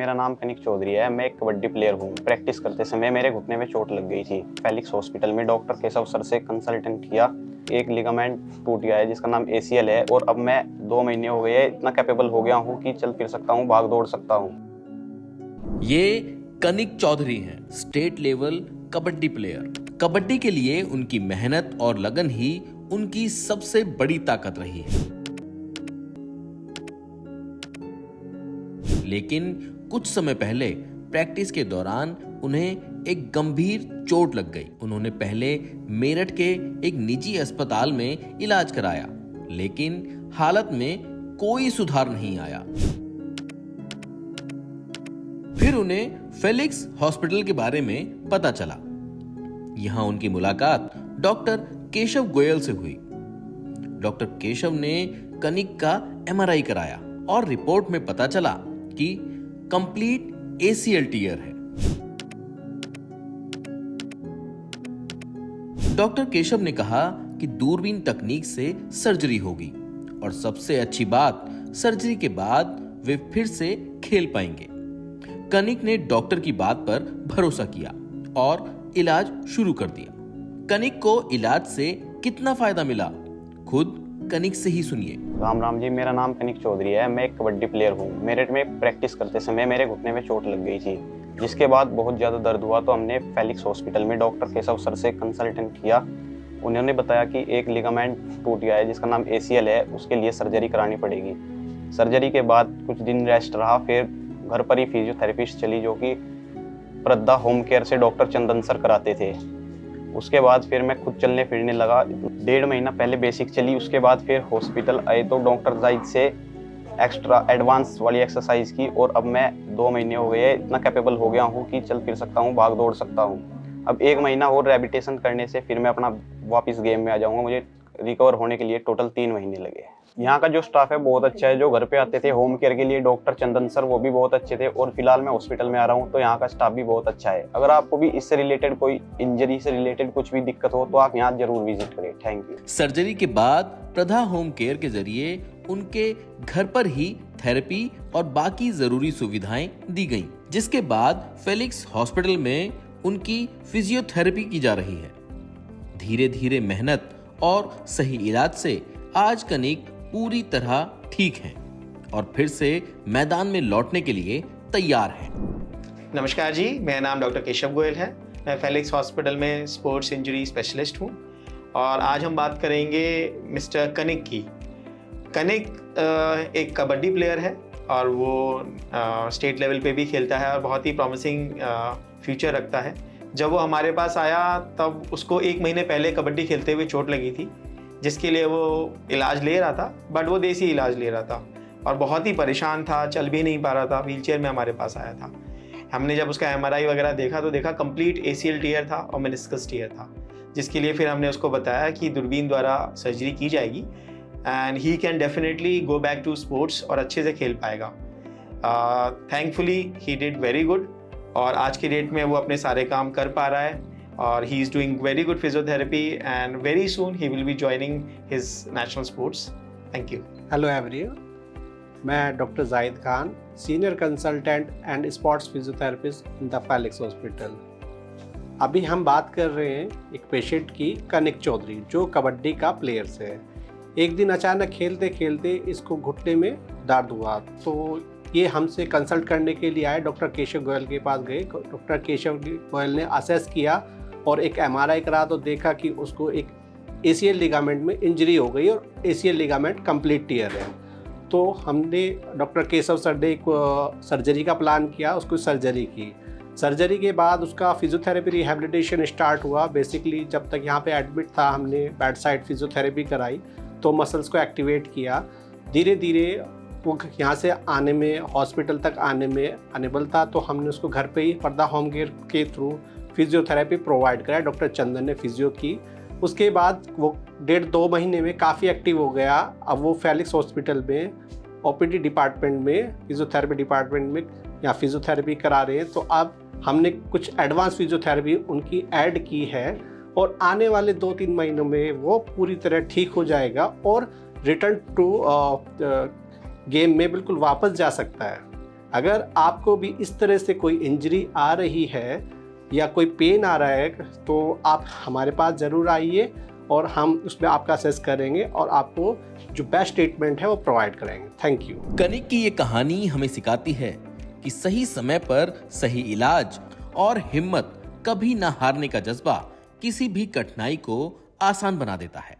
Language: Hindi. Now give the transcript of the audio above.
मेरा नाम कनिक चौधरी है। मैं एक कबड्डी प्लेयर हूँ। प्रैक्टिस करते समय मेरे घुटने में चोट लग गई थी। फेलिक्स हॉस्पिटल में डॉक्टर केशव सर से कंसल्टेंट किया। एक लिगामेंट टूट गया है जिसका नाम ACL है और अब मैं 2 महीने हो गए इतना कैपेबल हो गया हूँ कि चल फिर सकता हूँ, भाग दौड़ सकता हूँ। ये कनिक चौधरी हैं, state level kabaddi player. Kabaddi के लिए उनकी मेहनत और लगन ही उनकी सबसे बड़ी ताकत रही है। लेकिन कुछ समय पहले प्रैक्टिस के दौरान उन्हें एक गंभीर चोट लग गई। उन्होंने पहले मेरठ के एक निजी अस्पताल में इलाज कराया, लेकिन हालत में कोई सुधार नहीं आया। फिर उन्हें फेलिक्स हॉस्पिटल के बारे में पता चला। यहां उनकी मुलाकात डॉक्टर केशव गोयल से हुई। डॉक्टर केशव ने कनिक का MRI कराया और रिपोर्ट में पता चला कि कंप्लीट ACL टीयर है। डॉक्टर केशव ने कहा कि दूरबीन तकनीक से सर्जरी होगी और सबसे अच्छी बात, सर्जरी के बाद वे फिर से खेल पाएंगे। कनिक ने डॉक्टर की बात पर भरोसा किया और इलाज शुरू कर दिया। कनिक को इलाज से कितना फायदा मिला, खुद कनिक से ही सुनिए। राम जी, मेरा नाम कनिक चौधरी है। मैं एक कबड्डी प्लेयर हूँ। मेरठ में प्रैक्टिस करते समय मेरे घुटने में चोट लग गई थी, जिसके बाद बहुत ज़्यादा दर्द हुआ तो हमने फेलिक्स हॉस्पिटल में डॉक्टर केशव सर से कंसल्टेंट किया। उन्होंने बताया कि एक लिगामेंट टूट गया है जिसका नाम ACL है, उसके लिए सर्जरी करानी पड़ेगी। सर्जरी के बाद कुछ दिन रेस्ट रहा, फिर घर पर ही फिजियोथेरेपिस्ट चली जो कि प्रद्धा होम केयर से डॉक्टर चंदन सर कराते थे। उसके बाद फिर मैं खुद चलने फिरने लगा। 1.5 महीना पहले बेसिक चली, उसके बाद फिर हॉस्पिटल आए तो डॉक्टर जाहिद से एक्स्ट्रा एडवांस वाली एक्सरसाइज की और अब मैं 2 महीने हो गए इतना कैपेबल हो गया हूँ कि चल फिर सकता हूँ, भाग दौड़ सकता हूँ। अब 1 महीना और रिहैबिलिटेशन करने से फिर मैं अपना वापस गेम में आ जाऊँगा। मुझे रिकवर होने के लिए टोटल 3 महीने लगे। यहाँ का जो स्टाफ है बहुत अच्छा है। जो घर पे आते थे होम केयर के लिए डॉक्टर चंदन सर, वो भी बहुत अच्छे थे और फिलहाल मैं हॉस्पिटल में आ रहा हूँ तो यहाँ का स्टाफ भी बहुत अच्छा है। अगर आपको भी इससे रिलेटेड कोई इंजरी से रिलेटेड कुछ भी दिक्कत हो तो आप यहाँ जरूर विजिट करें। Thank you. सर्जरी के बाद प्रधा होम केयर के जरिए उनके घर पर ही थेरेपी और बाकी जरूरी सुविधाएं दी गईं, जिसके बाद फेलिक्स हॉस्पिटल में उनकी फिजियोथेरेपी की जा रही है। धीरे धीरे मेहनत और सही इलाज से आज कनिक पूरी तरह ठीक हैं और फिर से मैदान में लौटने के लिए तैयार हैं। नमस्कार जी, मेरा नाम डॉक्टर केशव गोयल है। मैं फेलिक्स हॉस्पिटल में स्पोर्ट्स इंजरी स्पेशलिस्ट हूँ और आज हम बात करेंगे मिस्टर कनिक की। कनिक एक कबड्डी प्लेयर है और वो स्टेट लेवल पे भी खेलता है और बहुत ही प्रॉमिसिंग फ्यूचर रखता है। जब वो हमारे पास आया तब उसको 1 महीने पहले कबड्डी खेलते हुए चोट लगी थी, जिसके लिए वो इलाज ले रहा था, बट वो देसी इलाज ले रहा था और बहुत ही परेशान था, चल भी नहीं पा रहा था, व्हीलचेयर में हमारे पास आया था। हमने जब उसका MRI वगैरह देखा तो देखा कंप्लीट ACL टीयर था और मेनिस्कस टीयर था, जिसके लिए फिर हमने उसको बताया कि दूरबीन द्वारा सर्जरी की जाएगी and he can definitely go back to sports और अच्छे से खेल पाएगा। Thankfully he did very good और आज की डेट में वो अपने सारे काम कर पा रहा है और he is doing very good physiotherapy and very soon he will be joining his national sports. Thank you. Hello everyone, मैं doctor Zahid Khan, senior consultant and sports physiotherapist in the Felix hospital. अभी हम बात कर रहे हैं एक पेशेंट की, कनिक चौधरी, जो कबड्डी का प्लेयर है। एक दिन अचानक खेलते खेलते इसको घुटने में दर्द हुआ तो ये हमसे कंसल्ट करने के लिए आए। डॉक्टर केशव गोयल के पास गए। डॉक्टर केशव गोयल ने असेस किया और एक MRI करा तो देखा कि उसको एक ACL लिगामेंट में इंजरी हो गई और ACL लिगामेंट कंप्लीट टीयर है। तो हमने डॉक्टर केशव सर ने एक सर्जरी का प्लान किया, उसको सर्जरी की। सर्जरी के बाद उसका फिजियोथेरेपी रिहैबिलिटेशन स्टार्ट हुआ। बेसिकली जब तक यहाँ पे एडमिट था हमने बेड साइड फिजियोथेरेपी कराई तो मसल्स को एक्टिवेट किया। धीरे धीरे वो यहाँ से आने में, हॉस्पिटल तक आने में अनेबल था तो हमने उसको घर पे ही पर्दा होम केयर के थ्रू फिजियोथेरेपी प्रोवाइड कराया। डॉक्टर चंदन ने फिजियो की। उसके बाद वो 1.5-2 महीने में काफ़ी एक्टिव हो गया। अब वो फेलिक्स हॉस्पिटल में OPD डिपार्टमेंट में, फिजियोथेरेपी डिपार्टमेंट में या फिजियोथेरेपी करा रहे हैं। तो अब हमने कुछ एडवांस फिजियोथेरेपी उनकी ऐड की है और आने वाले 2-3 महीनों में वो पूरी तरह ठीक हो जाएगा और रिटर्न टू गेम में बिल्कुल वापस जा सकता है। अगर आपको भी इस तरह से कोई इंजरी आ रही है या कोई पेन आ रहा है तो आप हमारे पास ज़रूर आइए और हम उसमें आपका असेस करेंगे और आपको जो बेस्ट ट्रीटमेंट है वो प्रोवाइड करेंगे। Thank you. कनिक की ये कहानी हमें सिखाती है कि सही समय पर सही इलाज और हिम्मत, कभी ना हारने का जज्बा किसी भी कठिनाई को आसान बना देता है।